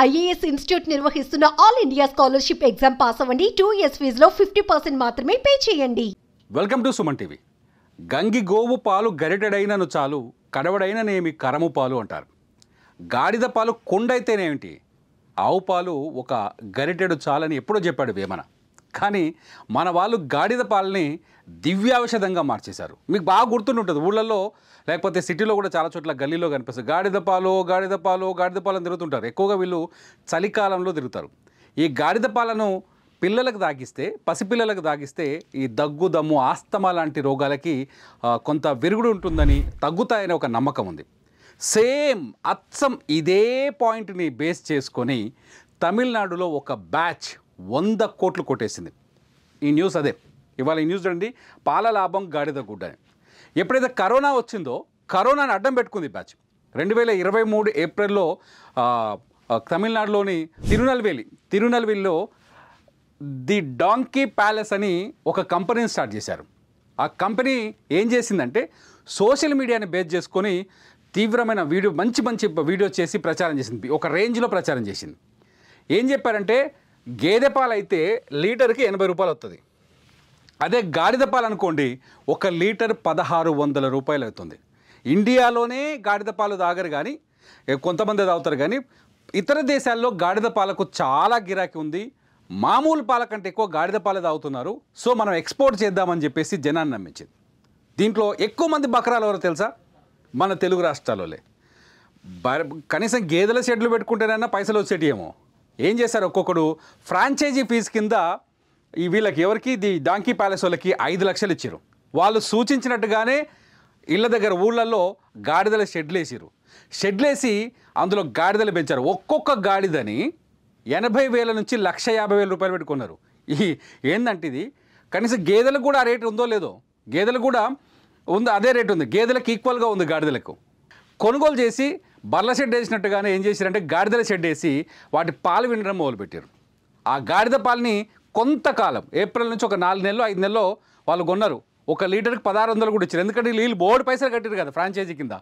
IAS institute నిర్వహిస్తున్న all India scholarship exam pass అవ్వండి. 2 years ఫీజులో 50% మాత్రమే పే చేయండి. Welcome to Suman TV. గంగి గోవు పాలు గరిటెడైనను చాలు, కడవడైననేమి కరము పాలు అంటారు. గాడిద పాలు కొండైతేనేమిటి, ఆవు పాలు ఒక గరిటెడు చాలని ఎప్పుడో చెప్పాడు వేమన. కానీ మన వాళ్ళు గాడిద పాలని దివ్యాఔషధంగా మార్చేశారు. మీకు బాగా గుర్తుంటుంది, ఊళ్ళల్లో లేకపోతే సిటీలో కూడా చాలా చోట్ల గల్లీలో కనిపిస్తుంది. గాడిద పాలు గాడిద పాలు గాడిద పాలను తిరుగుతుంటారు. ఎక్కువగా వీళ్ళు చలికాలంలో తిరుగుతారు. ఈ గాడిద పాలను పిల్లలకు తాగిస్తే, పసిపిల్లలకు తాగిస్తే ఈ దగ్గు, దమ్ము, ఆస్తమా లాంటి రోగాలకి కొంత విరుగుడు ఉంటుందని, తగ్గుతాయని ఒక నమ్మకం ఉంది. సేమ్ అచ్చం ఇదే పాయింట్ని బేస్ చేసుకొని తమిళనాడులో ఒక బ్యాచ్ 100 కోట్లు కొట్టేసింది. ఈ న్యూస్ అదే. ఇవాళ ఈ న్యూస్ చూడండి, పాల లాభం గాడిద గుడ్డ అని. ఎప్పుడైతే కరోనా వచ్చిందో, కరోనాని అడ్డం పెట్టుకుంది బ్యాచ్. 2023 ఏప్రిల్లో తమిళనాడులోని తిరునల్వేలిలో ది డాంకీ ప్యాలెస్ అని ఒక కంపెనీని స్టార్ట్ చేశారు. ఆ కంపెనీ ఏం చేసిందంటే సోషల్ మీడియాని బేస్ చేసుకొని తీవ్రమైన మంచి వీడియో చేసి ప్రచారం చేసింది. ఒక రేంజ్లో ప్రచారం చేసింది. ఏం చెప్పారంటే, గేదె పాలు అయితే లీటర్కి 80 రూపాయలు వస్తుంది. అదే గాడిద పాలు అనుకోండి, 1 లీటర్ 1600 రూపాయలు అవుతుంది. ఇండియాలోనే గాడిద పాలు తాగరు, కానీ కొంతమంది తాగుతారు. కానీ ఇతర దేశాల్లో గాడిద పాలకు చాలా గిరాకీ ఉంది. మామూలు పాల కంటే ఎక్కువ గాడిద పాలు తాగుతున్నారు. సో మనం ఎక్స్పోర్ట్ చేద్దామని చెప్పేసి జనాన్ని నమ్మించింది. దీంట్లో ఎక్కువ మంది బకరాలు ఎవరో తెలుసా? మన తెలుగు రాష్ట్రాల్లోలే. కనీసం గేదెల షెడ్లు పెట్టుకుంటేనన్నా పైసలు వచ్చేటియేమో. ఏం చేశారు, ఒక్కొక్కడు ఫ్రాంచైజీ ఫీజు కింద వీళ్ళకి, ఎవరికి, ది డాంకీ ప్యాలెస్ వాళ్ళకి 5 లక్షలు ఇచ్చారు. వాళ్ళు సూచించినట్టుగానే ఇళ్ళ దగ్గర ఊళ్ళల్లో గాడిదల షెడ్లేసి అందులో గాడిదలు పెంచారు. ఒక్కొక్క గాడిదని 80,000 నుంచి 150,000 రూపాయలు పెట్టుకున్నారు. ఏందంటే ఇది కనీసం గేదెలకు కూడా ఆ రేటు ఉందో లేదో, గేదెలు కూడా ఉంది, అదే రేటు ఉంది, గేదెలకు ఈక్వల్గా ఉంది గాడిదలకు. కొనుగోలు చేసి బర్ల షెడ్ వేసినట్టుగానే ఏం చేశారంటే గాడిదల షెడ్ వేసి వాటి పాలు వినడం మొదలుపెట్టారు. ఆ గాడిద పాలని కొంతకాలం, ఏప్రిల్ నుంచి ఒక 4 నెలలు 5 నెలలు వాళ్ళు కొన్నారు. 1 లీటర్కి 1600 కూడా ఇచ్చారు. ఎందుకంటే వీళ్ళు బోర్డు పైసలు కట్టారు కదా ఫ్రాంచైజీ కింద.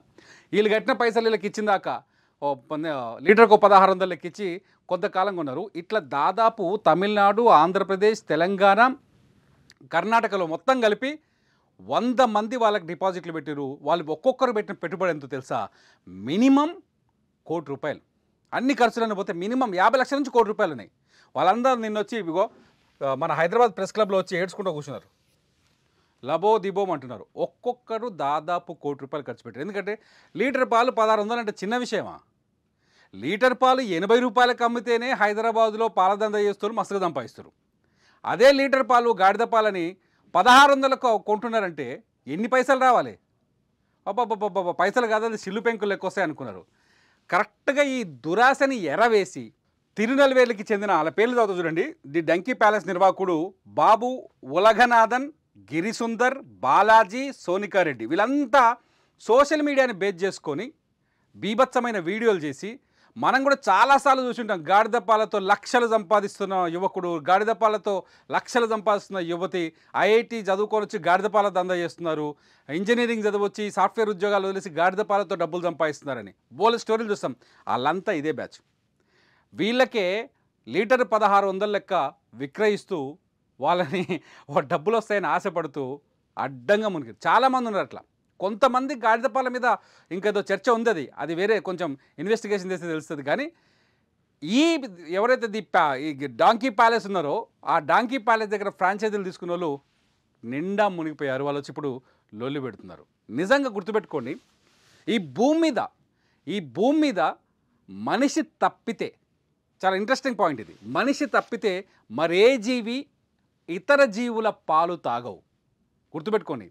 వీళ్ళు కట్టిన పైసలు వీళ్ళకి ఇచ్చిందాక లీటర్కు 1600 లెక్కించి కొంతకాలం కొన్నారు. ఇట్లా దాదాపు తమిళనాడు, ఆంధ్రప్రదేశ్, తెలంగాణ, కర్ణాటకలో మొత్తం కలిపి 100 మంది వాళ్ళకి డిపాజిట్లు పెట్టారు. వాళ్ళు ఒక్కొక్కరు పెట్టిన పెట్టుబడి ఎంతో తెలుసా? మినిమం 1 కోటి రూపాయలు. అన్ని ఖర్చులను పోతే మినిమం 50 లక్షల నుంచి 1 కోటి రూపాయలు ఉన్నాయి. వాళ్ళందరూ నిన్న వచ్చి ఇవిగో మన హైదరాబాద్ ప్రెస్ క్లబ్లో వచ్చి ఏడ్చుకుంటూ కూర్చున్నారు. లబో దిబోం అంటున్నారు. ఒక్కొక్కరు దాదాపు 1 కోటి రూపాయలు ఖర్చు పెట్టారు. ఎందుకంటే లీటర్ పాలు 1600 అంటే చిన్న విషయమా? లీటర్ పాలు 80 రూపాయలకు అమ్మితేనే హైదరాబాదులో పాలదంద చేస్తారు, మస్తుగా సంపాదిస్తారు. అదే లీటర్ పాలు గాడిద పాలని 1600కు కొంటున్నారంటే ఎన్ని పైసలు రావాలి? అబ్బాబ్బాబ్బా, పైసలు కాదు, అది సిల్లు పెంకులు ఎక్కువ వస్తాయి అనుకున్నారు. కరెక్ట్గా ఈ దురాశని ఎరవేసి తిరునల్వేలికి చెందిన వాళ్ళ పేర్లు చదువు చూడండి. ది డంకీ ప్యాలెస్ నిర్వాహకుడు బాబు ఉలగనాథన్, గిరిసుందర్, బాలాజీ, సోనికారెడ్డి, వీళ్ళంతా సోషల్ మీడియాని బేస్ చేసుకొని బీభత్సమైన వీడియోలు చేసి, మనం కూడా చాలాసార్లు చూసుంటాం, గాడిద పాలతో లక్షలు సంపాదిస్తున్న యువకుడు, గాడిద పాలతో లక్షలు సంపాదిస్తున్న యువతి, ఐఐటి చదువుకొని వచ్చి గాడిద పాల దందా చేస్తున్నారు, ఇంజనీరింగ్ చదవచ్చి సాఫ్ట్వేర్ ఉద్యోగాలు వదిలేసి గాడిద పాలతో డబ్బులు సంపాదిస్తున్నారని బోల్డ్ స్టోరీలు చూస్తాం. వాళ్ళంతా ఇదే బ్యాచ్. వీళ్ళకే లీటర్ 1600 లెక్క విక్రయిస్తూ వాళ్ళని డబ్బులు వస్తాయని ఆశపడుతూ అడ్డంగా మునిగి చాలామంది ఉన్నారు. అట్లా కొంతమంది గాడిద పాల మీద ఇంకేదో చర్చ ఉంది, అది వేరే, కొంచెం ఇన్వెస్టిగేషన్ చేస్తే తెలుస్తుంది. కానీ ఎవరైతే ఈ డాంకీ ప్యాలెస్ ఉన్నారో, ఆ డాంకీ ప్యాలెస్ దగ్గర ఫ్రాంచైజీలు తీసుకున్న వాళ్ళు నిండా మునిగిపోయారు. వాళ్ళు వచ్చి ఇప్పుడు లొల్లి పెడుతున్నారు. నిజంగా గుర్తుపెట్టుకోండి, ఈ భూమి మీద మనిషి తప్పితే, చాలా ఇంట్రెస్టింగ్ పాయింట్ ఇది, మనిషి తప్పితే మరే జీవి ఇతర జీవుల పాలు తాగవు. గుర్తుపెట్టుకోండి,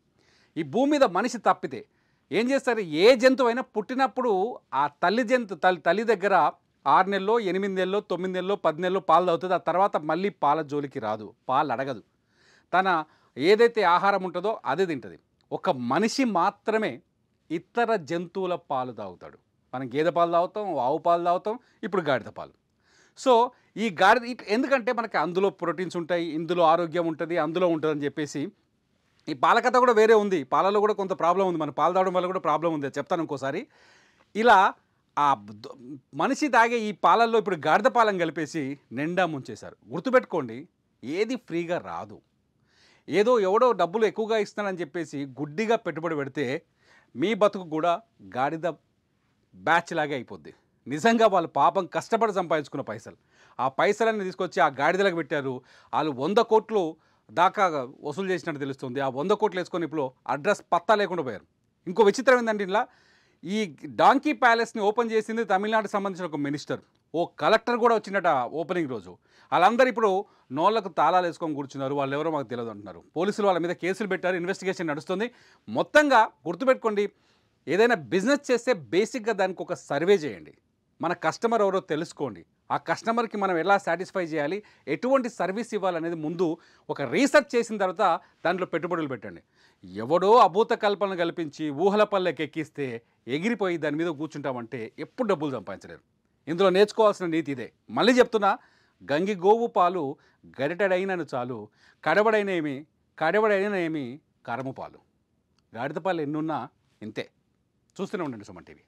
ఈ భూమి మీద మనిషి తప్పితే ఏం చేస్తారు? ఏ జంతువు అయినా పుట్టినప్పుడు ఆ తల్లి దగ్గర 6 నెలలో 8 నెలలో 9 నెలలో 10 నెలలో పాలు తాగుతుంది. ఆ తర్వాత మళ్ళీ పాల జోలికి రాదు, పాలు అడగదు. తన ఏదైతే ఆహారం ఉంటుందో అదే తింటుంది. ఒక మనిషి మాత్రమే ఇతర జంతువుల పాలు తాగుతాడు. మనం గేదె పాలు తాగుతాం, ఆవు పాలు తాగుతాం, ఇప్పుడు గాడిద పాలు. సో ఈ గాడిద ఎందుకంటే మనకి అందులో ప్రోటీన్స్ ఉంటాయి, ఇందులో ఆరోగ్యం ఉంటుంది, అందులో ఉంటుందని చెప్పేసి ఈ పాల కథ కూడా వేరే ఉంది. పాలలో కూడా కొంత ప్రాబ్లం ఉంది, మన పాలు తాగడం వల్ల కూడా ప్రాబ్లం ఉంది, చెప్తాను ఇంకోసారి. ఇలా ఆ ద- మనిషి తాగే ఈ పాలల్లో ఇప్పుడు గాడిద పాలెం కలిపేసి నిండా ముంచేశారు. గుర్తుపెట్టుకోండి, ఏది ఫ్రీగా రాదు. ఏదో ఎవడో డబ్బులు ఎక్కువగా ఇస్తానని చెప్పేసి గుడ్డిగా పెట్టుబడి పెడితే మీ బతుకు కూడా గాడిద బ్యాచ్ లాగే అయిపోద్ది. నిజంగా వాళ్ళు పాపం కష్టపడి సంపాదించుకున్న పైసలు, ఆ పైసలన్నీ తీసుకొచ్చి ఆ గాడిదలకు పెట్టారు. వాళ్ళు 100 కోట్లు దాకా వసూలు చేసినట్టు తెలుస్తుంది. ఆ 100 కోట్లు వేసుకొని ఇప్పుడు అడ్రస్ పత్తా లేకుండా పోయారు. ఇంకో విచిత్రం ఏంటంటే ఇలా ఈ డాంకీ ప్యాలెస్ని ఓపెన్ చేసింది తమిళనాడుకు సంబంధించిన ఒక మినిస్టర్, ఓ కలెక్టర్ కూడా వచ్చినట ఓపెనింగ్ రోజు. వాళ్ళందరూ ఇప్పుడు నోళ్ళకు తాళాలు వేసుకొని కూర్చున్నారు. వాళ్ళు ఎవరో మాకు తెలియదు అంటున్నారు. పోలీసులు వాళ్ళ మీద కేసులు పెట్టారు, ఇన్వెస్టిగేషన్ నడుస్తుంది. మొత్తంగా గుర్తుపెట్టుకోండి, ఏదైనా బిజినెస్ చేస్తే బేసిక్గా దానికి ఒక సర్వే చేయండి. మన కస్టమర్ ఎవరో తెలుసుకోండి. ఆ కస్టమర్కి మనం ఎలా సాటిస్ఫై చేయాలి, ఎటువంటి సర్వీస్ ఇవ్వాలనేది ముందు ఒక రీసెర్చ్ చేసిన తర్వాత దాంట్లో పెట్టుబడులు పెట్టండి. ఎవడో అభూత కల్పన కల్పించి ఊహల పల్లెకి ఎక్కిస్తే ఎగిరిపోయి దాని మీద కూర్చుంటామంటే ఎప్పుడు డబ్బులు సంపాదించలేరు. ఇందులో నేర్చుకోవాల్సిన నీతి ఇదే. మళ్ళీ చెప్తున్నా, గంగి గోవు పాలు గరిటెడైనను చాలు, కడవడైన ఏమి కరము పాలు. గాడిద పాలు ఎన్నున్నా ఇంతే. చూస్తూనే ఉండండి సుమన్ టీవీ.